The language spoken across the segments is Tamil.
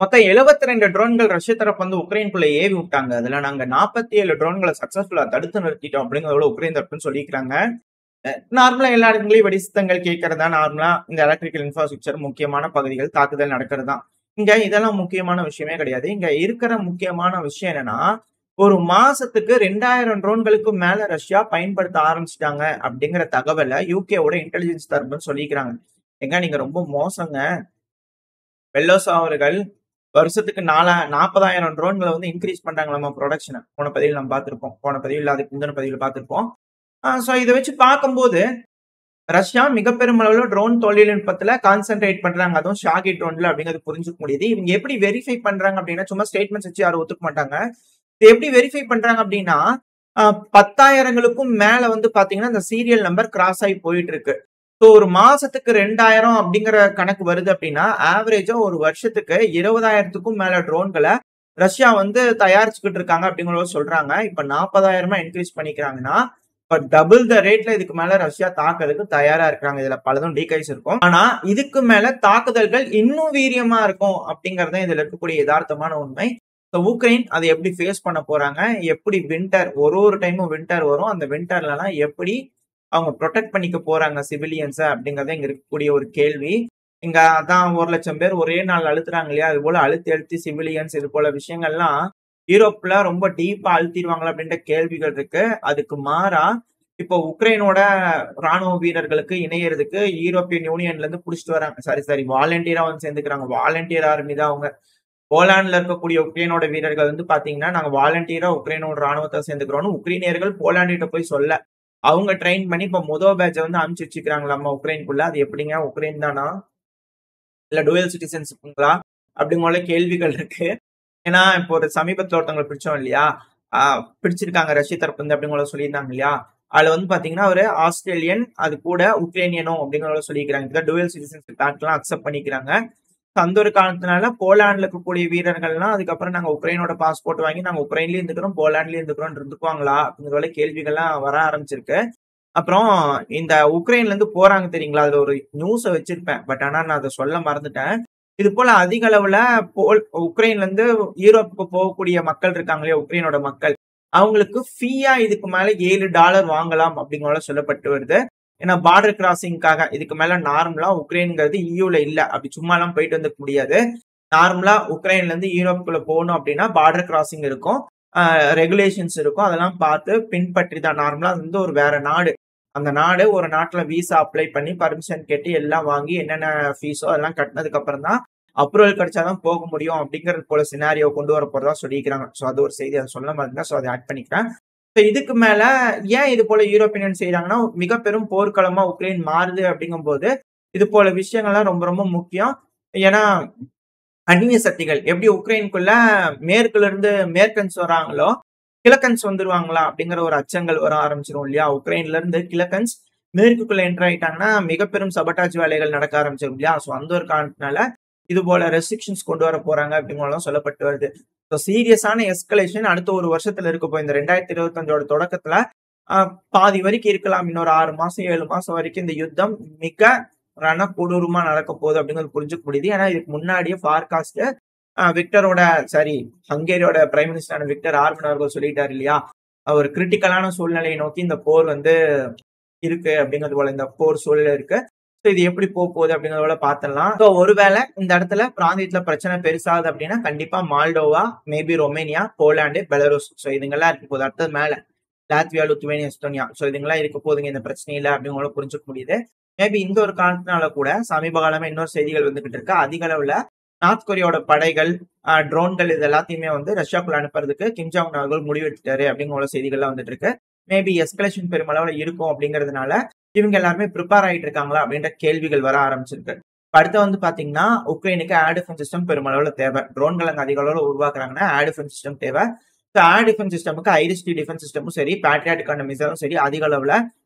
மொத்தம் 72 ட்ரோன்கள் ரஷ்ய தரப்பு வந்து உக்ரைனுக்குள்ள ஏவி விட்டாங்க. அதுல நாங்க 47 ட்ரோன்களை சக்சஸ்ஃபுல்லா தடுத்து நிறுத்திட்டோம் அப்படிங்கிறதோட உக்ரைன் தரப்புன்னு சொல்லிக்கிறாங்க. நார்மலா எல்லா இடங்களையும் வெடிசத்தங்கள் கேட்கறதா நார்மலா இந்த எலக்ட்ரிக்கல் இன்ஃப்ராஸ்ட்ரக்சர் முக்கியமான பகுதிகள் தாக்குதல் நடக்கிறது தான். இங்க இதெல்லாம் முக்கியமான விஷயமே கிடையாது. இங்க இருக்கிற முக்கியமான விஷயம் என்னன்னா, ஒரு மாசத்துக்கு 2000 ட்ரோன்களுக்கு மேல ரஷ்யா பயன்படுத்த ஆரம்பிச்சிட்டாங்க அப்படிங்கிற தகவலை யூகேவோட இன்டெலிஜென்ஸ் தரப்புன்னு சொல்லிக்கிறாங்க. எங்க நீங்க ரொம்ப மோசங்க. பெல்லோசா அவர்கள் வருஷத்துக்கு 40,000 ட்ரோன்களை வந்து இன்க்ரீஸ் பண்றாங்க நம்ம ப்ரொடக்ஷனை. போன பதிவில் நம்ம பார்த்திருப்போம். போன பதிவில் இல்ல அதுக்கு முந்தின பதிவில் பார்த்திருப்போம். சோ இதை வச்சு பார்க்கும்போது ரஷ்யா மிக பெருமளவுல ட்ரோன் தொழில்நுட்பத்துல கான்சென்ட்ரேட் பண்றாங்க. அதுவும் ஷாகி ட்ரோன்ல அப்படிங்கிறது புரிஞ்சுக்க முடியுது. இவங்க எப்படி வெரிஃபை பண்றாங்க அப்படின்னா, சும்மா ஸ்டேட்மெண்ட்ஸ் வச்சு யாரும் ஒத்துக்க மாட்டாங்க. இது எப்படி வெரிஃபை பண்றாங்க அப்படின்னா, 10,000ங்களுக்கும் மேல வந்து பாத்தீங்கன்னா இந்த சீரியல் நம்பர் கிராஸ் ஆகி போயிட்டு இருக்கு. ஸோ ஒரு மாசத்துக்கு 2000 அப்படிங்கிற கணக்கு வருது அப்படின்னா, ஆவரேஜா ஒரு வருஷத்துக்கு 20,000த்துக்கும் மேல ட்ரோன்களை ரஷ்யா வந்து தயாரிச்சுக்கிட்டு இருக்காங்க அப்படிங்கிறத சொல்றாங்க. இப்ப 40,000 இன்க்ரீஸ் பண்ணிக்கிறாங்கன்னா, இப்ப டபுள் த ரேட்ல இதுக்கு மேல ரஷ்யா தாக்குறதுக்கு தயாரா இருக்காங்க. இதுல பலதும் டீகைஸ் இருக்கும். ஆனா இதுக்கு மேல தாக்குதல்கள் இன்னும் வீரியமா இருக்கும் அப்படிங்கறத இதுல இருக்கக்கூடிய யதார்த்தமான உண்மை. உக்ரைன் அதை எப்படி ஃபேஸ் பண்ண போறாங்க, எப்படி வின்டர் ஒரு டைமும் வின்டர் வரும், அந்த வின்டர்லாம் எப்படி அவங்க ப்ரொடெக்ட் பண்ணிக்க போறாங்க சிவிலியன்ஸ அப்படிங்கறத இங்க இருக்கக்கூடிய ஒரு கேள்வி. இங்க அதான் 1,00,000 பேர் ஒரே நாள் அழுத்துறாங்க இல்லையா, அது போல அழுத்தி சிவிலியன்ஸ் இது போல விஷயங்கள்லாம் யூரோப்ல ரொம்ப டீப்பா அழுத்திடுவாங்களா அப்படின்ற கேள்விகள் இருக்கு. அதுக்கு மாறா இப்போ உக்ரைனோட ராணுவ வீரர்களுக்கு இணையறதுக்கு யூரோப்பியன் யூனியன்ல இருந்து புடிச்சிட்டு வராங்க. சாரி வாலண்டியரா வந்து சேர்ந்துக்கிறாங்க. வாலண்டியர் ஆர்மி தான் அவங்க. போலாண்ட்ல இருக்கக்கூடிய உக்ரைனோட வீரர்கள் வந்து பாத்தீங்கன்னா, நாங்க வாலண்டியரா உக்ரைனோட ராணுவத்தை சேர்ந்துக்கிறோம்னு உக்ரைனியர்கள் போலாண்டிட்ட போய் சொல்ல, அவங்க ட்ரெயின் பண்ணி இப்ப முதல் பேட்சை வந்து அனுப்பிச்சு வச்சுக்கிறாங்களாமா உக்ரைனுக்குள்ள. அது எப்படிங்க உக்ரைன் தானா இல்ல டுவல் சிட்டிசன்ஷிப்புங்களா அப்படிங்கிற கேள்விகள் இருக்கு. ஏன்னா இப்போ ஒரு சமீபத்துல ஒருத்தவங்களை பிடிச்சோம் இல்லையா, பிடிச்சிருக்காங்க ரஷ்ய தரப்பு வந்து அப்படிங்கிற சொல்லியிருந்தாங்க இல்லையா, அதுல வந்து பாத்தீங்கன்னா ஒரு ஆஸ்திரேலியன் அது கூட உக்ரைனியனும் அப்படிங்கிறத சொல்லிக்கிறாங்க. இதுதான் டுவல் சிட்டிசன்ஷிப் ஆக்ட்லாம் அக்செப்ட் பண்ணிக்கிறாங்க. அந்த ஒரு காரணத்தினால போலாண்ட்ல இருக்கக்கூடிய வீரர்கள்லாம் அதுக்கப்புறம் நாங்க உக்ரைனோட பாஸ்போர்ட் வாங்கி நாங்க உக்ரைன்லயும் இருந்துக்கிறோம் போலாண்ட்லயும் இருந்துக்குவாங்களா அப்படிங்கிற கேள்விகள்லாம் வர ஆரம்பிச்சிருக்கு. அப்புறம் இந்த உக்ரைன்ல இருந்து போறாங்க தெரியுங்களா, அதுல ஒரு நியூஸை வச்சிருப்பேன். பட் ஆனா நான் அதை சொல்ல மறந்துட்டேன். இது போல அதிக அளவுல உக்ரைன்ல இருந்து யூரோப்புக்கு போகக்கூடிய மக்கள் இருக்காங்களே உக்ரைனோட மக்கள், அவங்களுக்கு ஃபீயா இதுக்கு மேல $7 வாங்கலாம் அப்படிங்கிற சொல்லப்பட்டு வருது. ஏன்னா பார்டர் கிராசிங்காக இதுக்கு மேல நார்மலா உக்ரைன்ங்கிறது இயூல இல்ல, அப்படி சும்மா எல்லாம் போயிட்டு வந்துக்க முடியாது. நார்மலா உக்ரைன்ல இருந்து யூரோப்புக்குள்ள போகணும் அப்படின்னா பார்டர் கிராசிங் இருக்கும், ரெகுலேஷன்ஸ் இருக்கும். அதெல்லாம் பார்த்து பின்பற்றி தான் நார்மலா வந்து ஒரு வேற நாடு, அந்த நாடு ஒரு நாட்டுல விசா அப்ளை பண்ணி பர்மிஷன் கேட்டு எல்லாம் வாங்கி என்னென்ன ஃபீஸோ அதெல்லாம் கட்டினதுக்கு அப்புறம் தான் அப்ரூவல் கிடைச்சாதான் போக முடியும் அப்படிங்கிறது போல சினாரியோ கொண்டு வர போறதா சொல்லிக்கிறாங்க. ஸோ அது ஒரு செய்தி, அதை சொல்ல மாதிரி ஸோ அதை ஆட் பண்ணிக்கிறேன். இதுக்கு மேல ஏன் இது போல யூரோப்பியன் செய்யறாங்கன்னா, மிக பெரும் போர்க்களமா உக்ரைன் மாறுது அப்படிங்கும் போது இது போல விஷயங்கள்லாம் ரொம்ப ரொம்ப முக்கியம். ஏன்னா அந்நிய சக்திகள் எப்படி உக்ரைனுக்குள்ள மேற்குல இருந்து மேற்கன்ஸ் வராங்களோ கிழக்கன்ஸ் வந்துருவாங்களா அப்படிங்கிற ஒரு அச்சங்கள் வர ஆரம்பிச்சிடும் இல்லையா. உக்ரைன்ல இருந்து கிழக்கன்ஸ் மேற்குக்குள்ள என்டர் ஆயிட்டாங்கன்னா மிக பெரும் சபட்டாஜ் வேலைகள் நடக்க ஆரம்பிச்சிடும் இல்லையா. ஸோ அந்த ஒரு காரணத்தினால இது போல ரெஸ்ட்ரிக்ஷன்ஸ் கொண்டு வர போறாங்க அப்படிங்கிறதும் சொல்லப்பட்டு வருது. ஸோ சீரியஸான எஸ்கலேஷன் அடுத்த ஒரு வருஷத்துல இருக்க போய் இந்த 2025ஓட தொடக்கத்துல பாதி வரைக்கும் இருக்கலாம். இன்னொரு 6 மாசம் 7 மாசம் வரைக்கும் இந்த யுத்தம் மிக கொடூரமா நடக்க போகுது அப்படிங்கிறது புரிஞ்சுக்க முடியுது. ஏன்னா இதுக்கு முன்னாடியே ஃபார்காஸ்ட் ஹங்கேரியோட பிரைம் மினிஸ்டரான விக்டர் ஆர்பன் அவர்கள் சொல்லிட்டாரு இல்லையா, ஒரு கிரிட்டிக்கலான சூழ்நிலையை நோக்கி இந்த போர் வந்து இருக்கு அப்படிங்கிறது போல இந்த போர் சூழ்நிலை இருக்கு. இது எப்படி போகுது அப்படிங்கறத பாத்திரலாம். ஸோ ஒருவேளை இந்த இடத்துல பிராந்தியத்துல பிரச்சனை பெருசாகுது அப்படின்னா கண்டிப்பா Moldova, maybe Romania, Poland, Belarus, so இதுங்கெல்லாம் இருக்க போகுது. அடுத்தது மேல லாத்வியா, லுத்வேனியா, எஸ்டோனியா, ஸோ இதுங்கெல்லாம் இருக்க போதுங்க இந்த பிரச்சனையில அப்படிங்கிற புரிஞ்சுக்க முடியுது. மேபி இந்த ஒரு காரணத்தினால கூட சமீப காலமா இன்னொரு செய்திகள் வந்துகிட்டு இருக்கு. அதிக அளவுல நார்த் கொரியாவோட படைகள், ட்ரோன்கள் இது எல்லாத்தையுமே வந்து ரஷ்யாக்குள்ள அனுப்புறதுக்கு கிம் ஜாங் உன் அவர்கள் முடிவெடுத்துட்டாரு அப்படிங்கிற செய்திகள்லாம் வந்துட்டு இருக்கு. மேபி எஸ்கலேஷன் பெருமளவுல இருக்கும் அப்படிங்கிறதுனால இவங்க எல்லாருமே ப்ரிப்பேர் ஆகிட்டு இருக்காங்களா அப்படின்ற கேள்விகள் வர ஆரம்பிச்சிருக்கு. அடுத்து வந்து பாத்தீங்கன்னா உக்ரைனுக்கு ஏர் டிஃபென்ஸ் சிஸ்டம் பெருமளவுல தேவை. ட்ரோன்கள் அங்க அதிக அளவுல உருவாக்குறாங்கன்னா ஏர் டிஃபென்ஸ் சிஸ்டம் தேவை. ஏர் டிஃபென்ஸ் சிஸ்டமுக்கு ஐரிஸ்-டி டிஃபென்ஸ் சிஸ்டமும் சரி, பேட்ரியாட்டிக்கான மிசைலும் சரி அதிக அளவுல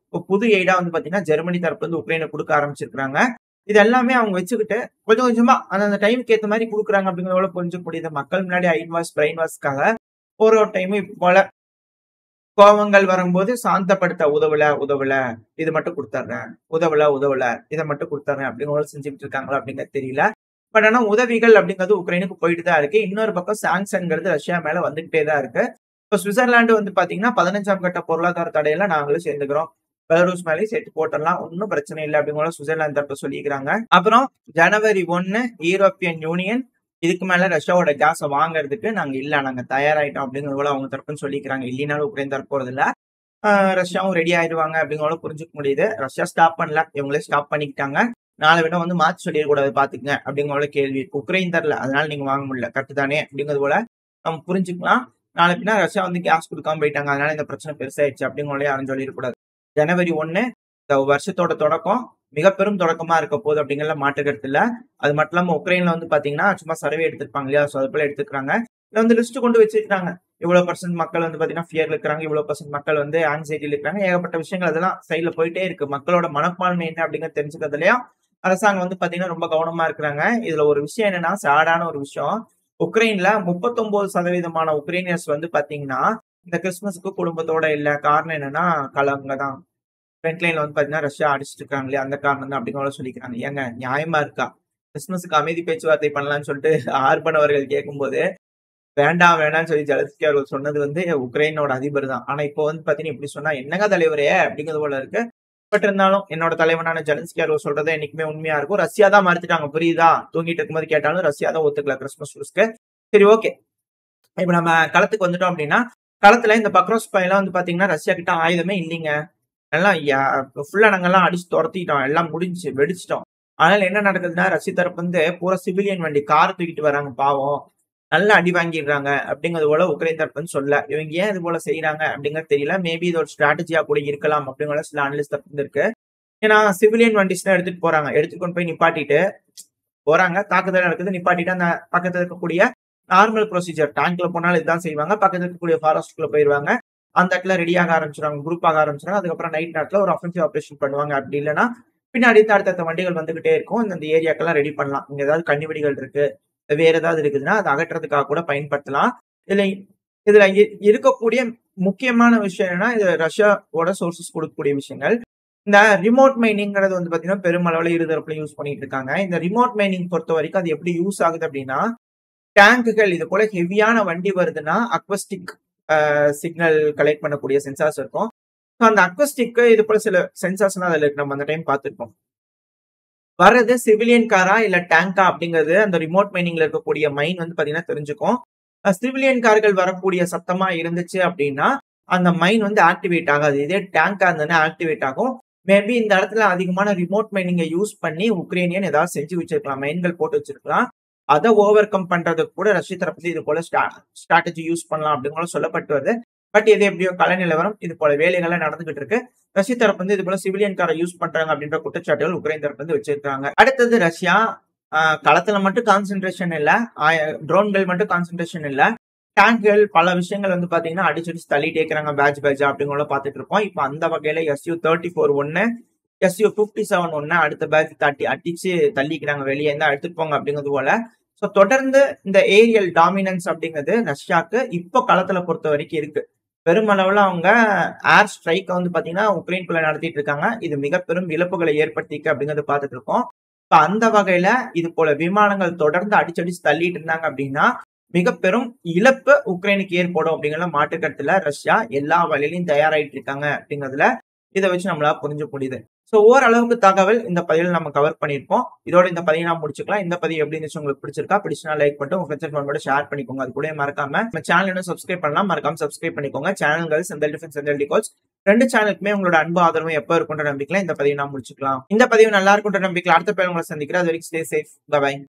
புது எய்டா வந்து பாத்தீங்கன்னா ஜெர்மனி தரப்பு வந்து உக்ரைனுக்கு கொடுக்க ஆரம்பிச்சிருக்காங்க. இது எல்லாமே அவங்க வச்சுக்கிட்டு கொஞ்சம் கொஞ்சமா அந்த டைமுக்கு ஏற்ற மாதிரி கொடுக்குறாங்க அப்படிங்கிறத புரிஞ்சுக்க முடியுது. மக்கள் முன்னாடி ஐன் வாஷ் பிரெயின் வாஷ்க்காக ஒரு டைமும் இப்போ போல கோபங்கள் வரும்போது சாந்தப்படுத்த உதவல இது மட்டும் கொடுத்துட்றேன், உதவல இதை மட்டும் கொடுத்துட்றேன் அப்படிங்கிற செஞ்சுட்டு இருக்காங்களா அப்படிங்கிறது தெரியல. பட் ஆனா உதவிகள் அப்படிங்கிறது உக்ரைனுக்கு போயிட்டு தான் இருக்கு. இன்னொரு பக்கம் சாங்ஷன்ங்கிறது ரஷ்யா மேல வந்துகிட்டே தான் இருக்கு. இப்ப சுவிட்சர்லாந்து வந்து பாத்தீங்கன்னா 15ஆம் கட்ட பொருளாதார தடையில நாங்களும் சேர்ந்துக்கிறோம். பெலருஸ் மேலேயும் சேர்த்து போட்டுடலாம். ஒன்னும் பிரச்சனை இல்லை அப்படிங்கிற சுவிட்சர்லாந்து தரப்பு சொல்லிக்கிறாங்க. அப்புறம் ஜனவரி 1 யூரோப்பியன் யூனியன் இதுக்கு மேல ரஷ்யாவோட கேஸை வாங்குறதுக்கு நாங்க தயாராயிட்டோம் அப்படிங்கிறது போல அவங்க தரப்புன்னு சொல்லிக்கிறாங்க. இல்லைனாலும் உக்ரைன் தரப்பு போறது இல்ல. ரஷ்யாவும் ரெடி ஆயிடுவாங்க அப்படிங்கிற புரிஞ்சுக்க முடியுது. ரஷ்யா ஸ்டாப் பண்ணல, இவங்களே ஸ்டாப் பண்ணிக்கிட்டாங்க. நாளை விட வந்து மாத்தி சொல்லிடக்கூடாது பாத்துக்கங்க அப்படிங்கிற கேள்வி உக்ரைன் தரல, அதனால நீங்க வாங்க முடியல கரெக்ட் தானே அப்படிங்கிறது போல நம்ம புரிஞ்சுக்கலாம். நாளை பின்னா ரஷ்யா வந்து கேஸ் கொடுக்காம போயிட்டாங்க, அதனால இந்த பிரச்சனை பெருசாயிடுச்சு அப்படிங்கிற யாரும் சொல்லிடக்கூடாது. ஜனவரி 1 இந்த வருஷத்தோட தொடக்கம் மிக பெரும் தொடக்கமா இருக்க போகுது அப்படிங்கிற மாற்றுக்கிறது இல்ல. அது மட்டும் இல்லாம உக்ரைன்ல வந்து பாத்தீங்கன்னா சும்மா சர்வே எடுத்திருப்பாங்க இல்லையா, அது போல எடுத்துக்கிறாங்க. இதுல வந்து லிஸ்ட் கொண்டு வச்சிருக்காங்க. இவ்வளவு பர்சன்ட் மக்கள் வந்து பாத்தீங்கன்னா ஃபியர்ல இருக்கிறாங்க, இவ்வளவு பர்சன்ட் மக்கள் வந்து ஆங்ஸைட்டில இருக்காங்க, ஏகப்பட்ட விஷயங்கள் அதெல்லாம் சைட்ல போயிட்டே இருக்கு. மக்களோட மனப்பான்மை என்ன அப்படிங்கிறது தெரிஞ்சுக்கிறதுலயா அரசாங்கம் வந்து பாத்தீங்கன்னா ரொம்ப கவனமா இருக்கிறாங்க. இதுல ஒரு விஷயம் என்னன்னா, சேடான ஒரு விஷயம், உக்ரைன்ல 39% உக்ரைனியர்ஸ் வந்து பாத்தீங்கன்னா இந்த கிறிஸ்துமஸுக்கு குடும்பத்தோட இல்ல. காரணம் என்னன்னா கலங்க தான். ஃப்ரண்ட் லைன்ல வந்து பாத்தீங்கன்னா ரஷ்யா அடிச்சுட்டு இருக்காங்களே, அந்த காரணம் தான் அப்படிங்கிற சொல்லிக்கிறாங்க. ஏங்க நியாயமா இருக்கா? கிறிஸ்துமஸுக்கு அமைதி பேச்சுவார்த்தை பண்ணலாம்னு சொல்லிட்டு ஆர்பன் அவர்கள் கேட்கும்போது வேண்டாம் வேண்டாம்னு சொல்லி ஜெலன்ஸ்கி அவர்கள் சொன்னது வந்து உக்ரைனோட அதிபர் தான். ஆனா இப்போ வந்து பாத்தீங்கன்னா இப்படி சொன்னா என்னங்க தலைவரே அப்படிங்கிறது போல இருக்கு. பட் இருந்தாலும் என்னோட தலைவனான ஜெலன்ஸ்கி அவர்கள் சொல்றதை என்னைக்குமே உண்மையா இருக்கும். ரஷ்யா தான் மறுத்துட்டாங்க, புரியுதா? தூங்கிட்டு இருக்கும்போது கேட்டாலும் ரஷ்யா தான் ஒத்துக்கல கிறிஸ்துமஸ் ரூஸ்க்கு. சரி, ஓகே. இப்ப நம்ம களத்துக்கு வந்துட்டோம் அப்படின்னா, களத்துல இந்த பக்ரோஸ் பையெல்லாம் வந்து பாத்தீங்கன்னா ரஷ்யா கிட்ட ஆயுதமே இல்லைங்க. எல்லாம் ஃபுல்லா நாங்கெல்லாம் அடிச்சு துரத்திட்டோம், எல்லாம் முடிஞ்சு வெடிச்சிட்டோம். அதனால என்ன நடக்குதுன்னா, ரஷ்ய தரப்பு வந்து பூரா சிவிலியன் வண்டி கார் தூக்கிட்டு வராங்க, பாவம் நல்லா அடி வாங்கிடுறாங்க அப்படிங்கிறது போல உக்ரைன் தரப்புன்னு சொல்ல. இவங்க ஏன் இது போல செய்யறாங்க அப்படிங்கிறது தெரியல. மேபி இது ஒரு ஸ்ட்ராட்டஜியா கூட இருக்கலாம் அப்படிங்கிற சில அனலிஸ்ட் தரப்பு இருக்கு. ஏன்னா சிவிலியன் வண்டிஸ் தான் எடுத்துட்டு போறாங்க, எடுத்துட்டு கொண்டு போய் நிப்பாட்டிட்டு போறாங்க, தாக்குதல் நடக்குது, நிப்பாட்டிட்டு அந்த பக்கத்துல இருக்கக்கூடிய நார்மல் ப்ரொசீஜர், டேங்க்ல போனாலும் இதுதான் செய்வாங்க. பக்கத்துல இருக்கக்கூடிய ஃபாரஸ்ட்குள்ள போயிருவாங்க, அந்த இடத்துல ரெடி ஆக ஆரம்பிச்சிருவாங்க, குரூப் ஆக ஆரம்பிச்சிருவாங்க. அதுக்கப்புறம் நைட் நேரத்துல ஒரு அஃபென்சிவ் ஆபரேஷன் பண்ணுவாங்க. அப்படி இல்லைன்னா பின்னாடி அடுத்தடுத்த வண்டிகள் வந்துகிட்டே இருக்கும், இந்த ஏரியாக்கெல்லாம் ரெடி பண்ணலாம். இங்க ஏதாவது கன்னிவெடிகள் இருக்கு, வேற ஏதாவது இருக்குதுன்னா அதை அகற்றதுக்காக கூட பயன்படுத்தலாம். இதுல இதுல இருக்கக்கூடிய முக்கியமான விஷயம் என்னன்னா, இது ரஷ்யாவோட சோர்சஸ் கொடுக்கக்கூடிய விஷயங்கள். இந்த ரிமோட் மைனிங்கிறது வந்து பாத்தீங்கன்னா பெருமளவுல இருதரப்புல யூஸ் பண்ணிட்டு இருக்காங்க. இந்த ரிமோட் மைனிங் பொறுத்த வரைக்கும் அது எப்படி யூஸ் ஆகுது அப்படின்னா, டேங்குகள் இது போல ஹெவியான வண்டி வருதுன்னா அக்வஸ்டிக் சிக்னல் கலெக்ட் பண்ணக்கூடிய சென்சார்ஸ் இருக்கும். அந்த அக்வஸ்டிக் இது போல சில சென்சார்ஸ் எல்லாம் அதுல நம்ம அந்த டைம் பார்த்திருப்போம். வர்றது சிவிலியன் காரா இல்ல டேங்கா அப்படிங்கிறது அந்த ரிமோட் மைனிங்ல இருக்கக்கூடிய மைன் வந்து பாத்தீங்கன்னா தெரிஞ்சுக்கும். சிவிலியன் கார்கள் வரக்கூடிய சத்தமா இருந்துச்சு அப்படின்னா அந்த மைன் வந்து ஆக்டிவேட் ஆகாது. இதே டேங்கா இருந்ததுன்னா ஆக்டிவேட் ஆகும். மேபி இந்த இடத்துல அதிகமான ரிமோட் மைனிங்கை யூஸ் பண்ணி உக்ரைனியன் ஏதாவது செஞ்சு வச்சிருக்கலாம், மைன்கள் போட்டு வச்சிருக்கலாம். அதை ஓவர் கம் பண்றதுக்கு கூட ரஷ்ய தரப்பு இது போல ஸ்ட்ராட்டஜி யூஸ் பண்ணலாம் அப்படிங்கிற சொல்லப்பட்டு வருது. பட் இது எப்படியோ கல நிலவரம், இது போல வேலைகள்லாம் நடந்துகிட்டு இருக்கு. ரஷ்ய தரப்பு வந்து இது போல சிவிலியன் காரை யூஸ் பண்றாங்க அப்படின்ற குற்றச்சாட்டுகள் உக்ரைன் தரப்பு வந்து வச்சிருக்காங்க. அடுத்தது ரஷ்யா களத்துல மட்டும் கான்சென்ட்ரேஷன் இல்ல, ட்ரோன்கள் மட்டும் கான்சென்ட்ரேஷன் இல்ல, டேங்குகள் பல விஷயங்கள் வந்து பாத்தீங்கன்னா அடிச்சு தள்ளிட்டே இருக்கிறாங்க, பேட்ச் அப்படிங்கிற பாத்துட்டு இருப்போம். இப்ப அந்த வகையில Su-34 1, Su-57 1 அடுத்த பேட்ச் அடிச்சு தள்ளிக்கிறாங்க, வெளியே இருந்தா எடுத்துட்டு போங்க அப்படிங்கிறது போல. சோ தொடர்ந்து இந்த ஏரியல் டாமினன்ஸ் அப்படிங்கிறது ரஷ்யாக்கு இப்போ களத்துல பொறுத்த வரைக்கும் இருக்கு. பெருமளவுல அவங்க ஏர் ஸ்ட்ரைக் வந்து பாத்தீங்கன்னா உக்ரைன்குள்ள நடத்திட்டு இருக்காங்க. இது மிக பெரும் இழப்புகளை ஏற்படுத்திக்கு அப்படிங்கறது பாத்துட்டு இருக்கோம். இப்ப அந்த வகையில இது போல விமானங்கள் தொடர்ந்து அடிச்சடிச்சு தள்ளிட்டு இருந்தாங்க அப்படின்னா மிக பெரும் இழப்பு உக்ரைனுக்கு ஏற்படும் அப்படிங்கிற மாற்றுக்கருத்துல ரஷ்யா எல்லா வழியிலையும் தயாராயிட்டு இருக்காங்க அப்படிங்கிறதுல இதை வச்சு நம்மளால புரிஞ்சு முடியுது. சோ ஓரளவுக்கு தகவல் இந்த பதிவில் நம்ம கவர் பண்ணிருப்போம். இதோட இந்த பதிவை நான் முடிச்சுக்கலாம். இந்த பதிவு எப்படி இருந்துச்சு, உங்களுக்கு பிடிச்சிருக்கா? பிடிச்சா லைக் பண்ணிட்டு உங்க ஃப்ரெண்ட்ஸ் அண்ட் ஃபேமிலியோட ஷேர் பண்ணிக்கோங்க. அது கூட மறக்காம நம்ம சேனல் சப்ஸ்கிரைப் பண்ணலாம், மறக்காம சப்ஸ்கிரைப் பண்ணிக்கோங்க. சேனல்கள் செந்தல் டிஃபென்ஸ், செந்தல் டிகோட்ஸ் ரெண்டு சேனலுக்குமே உங்களோட அன்பு ஆதரவு எப்ப இருக்குன்ற நம்பிக்கையில இந்த பதிவை நான் முடிச்சுக்கலாம். இந்த பதிவு நல்லா இருக்குன்ற நம்பிக்கையில அடுத்த பேர் உங்களை சந்திக்கிறேன். அது வரைக்கும் ஸ்டே சேஃப். பை.